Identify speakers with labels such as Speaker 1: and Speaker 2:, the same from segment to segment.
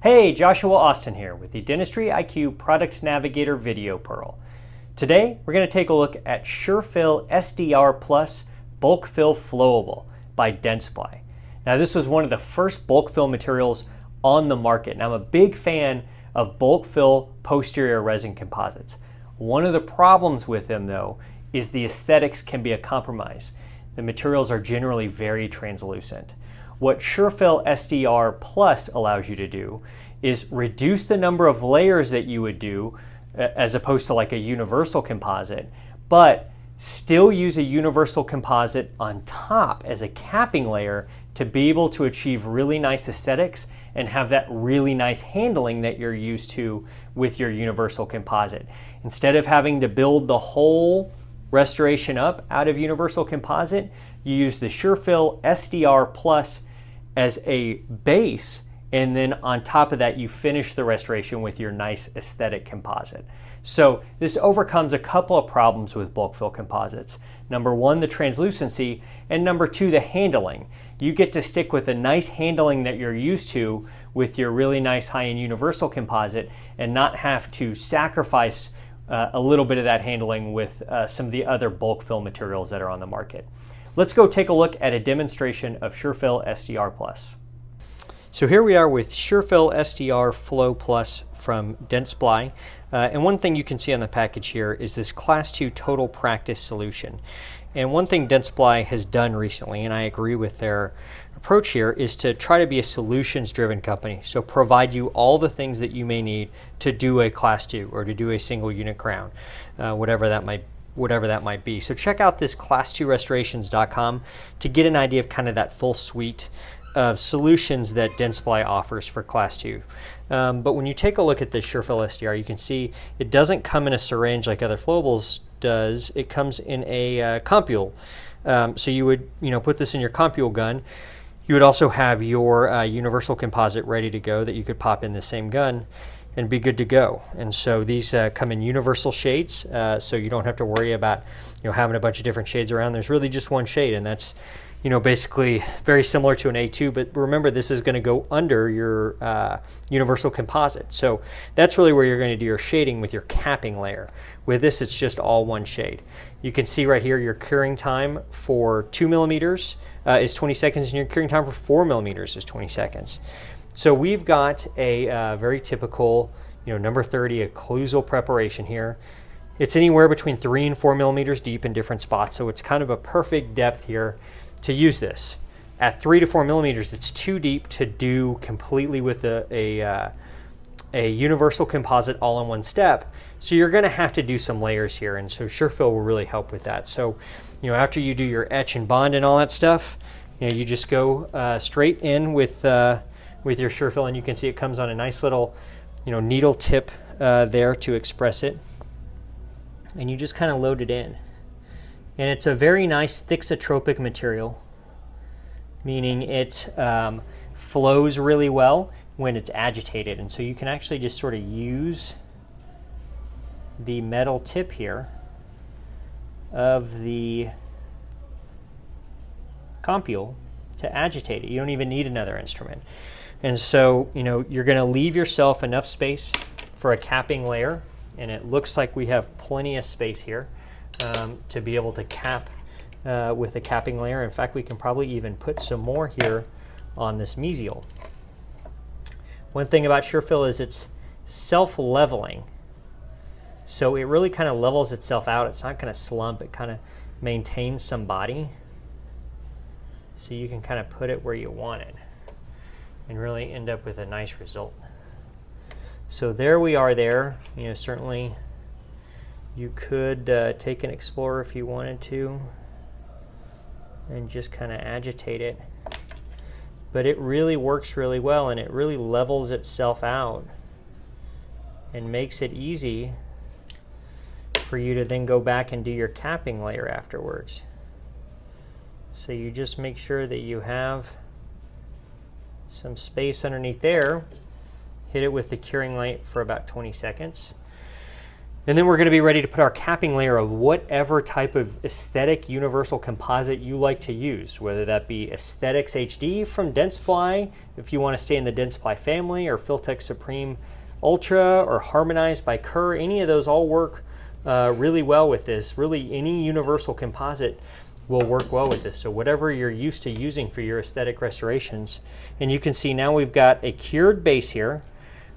Speaker 1: Hey, Joshua Austin here with the Dentistry IQ Product Navigator Video Pearl. Today, we're going to take a look at SureFil SDR Plus Bulk Fill Flowable by Dentsply. Now, this was one of the first bulk fill materials on the market, and I'm a big fan of bulk fill posterior resin composites. One of the problems with them, though, is the aesthetics can be a compromise. The materials are generally very translucent. What SureFil SDR Plus allows you to do is reduce the number of layers that you would do as opposed to like a universal composite, but still use a universal composite on top as a capping layer to be able to achieve really nice aesthetics and have that really nice handling that you're used to with your universal composite. Instead of having to build the whole restoration up out of universal composite, you use the SureFil SDR Plus as a base, and then on top of that you finish the restoration with your nice aesthetic composite. So this overcomes a couple of problems with bulk fill composites. Number one, the translucency, and number two, the handling. You get to stick with the nice handling that you're used to with your really nice high-end universal composite and not have to sacrifice a little bit of that handling with some of the other bulk fill materials that are on the market. Let's go take a look at a demonstration of SureFil SDR Plus. So here we are with SureFil SDR Flow Plus from Dentsply. And one thing you can see on the package here is this Class 2 Total Practice solution. And one thing Dentsply has done recently, and I agree with their approach here, is to try to be a solutions-driven company. So provide you all the things that you may need to do a Class 2 or to do a single unit crown, whatever that might be. So check out this class2restorations.com to get an idea of kind of that full suite of solutions that Dentsply offers for Class 2. But when you take a look at this SureFil SDR, you can see it doesn't come in a syringe like other flowables does. It comes in a compule. So you would put this in your compule gun. You would also have your universal composite ready to go that you could pop in the same gun and be good to go. And so these come in universal shades, so you don't have to worry about having a bunch of different shades around. There's really just one shade, and that's basically very similar to an A2, but remember this is going to go under your universal composite. So that's really where you're going to do your shading with your capping layer. With this, it's just all one shade. You can see right here your curing time for 2 millimeters is 20 seconds, and your curing time for 4 millimeters is 20 seconds. So we've got a very typical, number 30 occlusal preparation here. It's anywhere between 3 and 4 millimeters deep in different spots, so it's kind of a perfect depth here to use this. At 3 to 4 millimeters, it's too deep to do completely with a universal composite all in one step. So you're going to have to do some layers here, and so SureFil will really help with that. So, after you do your etch and bond and all that stuff, you just go straight in with your SureFil, and you can see it comes on a nice little, needle tip there to express it, and you just kind of load it in. And it's a very nice thixotropic material, meaning it flows really well when it's agitated. And so you can actually just sort of use the metal tip here of the compule to agitate it. You don't even need another instrument. And so, you're going to leave yourself enough space for a capping layer, and it looks like we have plenty of space here to be able to cap with a capping layer. In fact, we can probably even put some more here on this mesial. One thing about SureFil is it's self-leveling. So it really kind of levels itself out. It's not going to slump. It kind of maintains some body. So you can kind of put it where you want it and really end up with a nice result. So there we are there. Certainly you could take an Explorer if you wanted to and just kind of agitate it. But it really works really well, and it really levels itself out and makes it easy for you to then go back and do your capping layer afterwards. So you just make sure that you have some space underneath there. Hit it with the curing light for about 20 seconds. And then we're going to be ready to put our capping layer of whatever type of aesthetic universal composite you like to use, whether that be Aesthetics HD from Dentsply, if you want to stay in the Dentsply family, or Filtech Supreme Ultra, or Harmonized by Kerr. Any of those all work really well with this. Really, any universal composite will work well with this. So whatever you're used to using for your aesthetic restorations. And you can see now we've got a cured base here.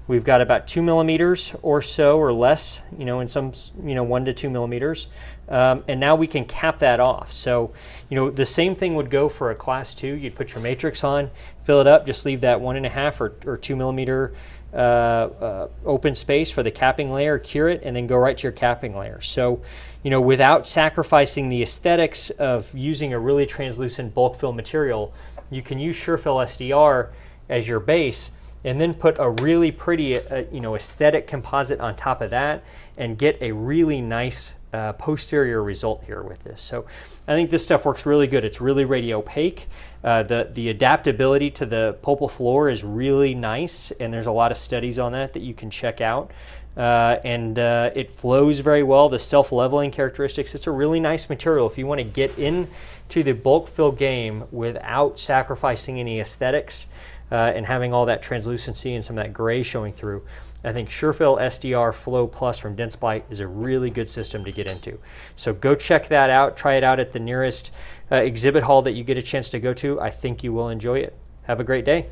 Speaker 1: We've got about 2 millimeters or so, or less, in some, 1 to 2 millimeters. And now we can cap that off. So, the same thing would go for a class 2. You'd put your matrix on, fill it up, just leave that 1.5 or 2 millimeter open space for the capping layer, cure it, and then go right to your capping layer. So, without sacrificing the aesthetics of using a really translucent bulk fill material, you can use SureFil SDR as your base, and then put a really pretty, aesthetic composite on top of that, and get a really nice posterior result here with this. So I think this stuff works really good. It's really radio opaque. The adaptability to the pulpal floor is really nice, and there's a lot of studies on that you can check out. It flows very well. The self-leveling characteristics, it's a really nice material if you want to get into the bulk fill game without sacrificing any aesthetics and having all that translucency and some of that gray showing through. I think SureFil SDR Flow Plus from Dentsply is a really good system to get into. So go check that out. Try it out at the nearest exhibit hall that you get a chance to go to. I think you will enjoy it. Have a great day.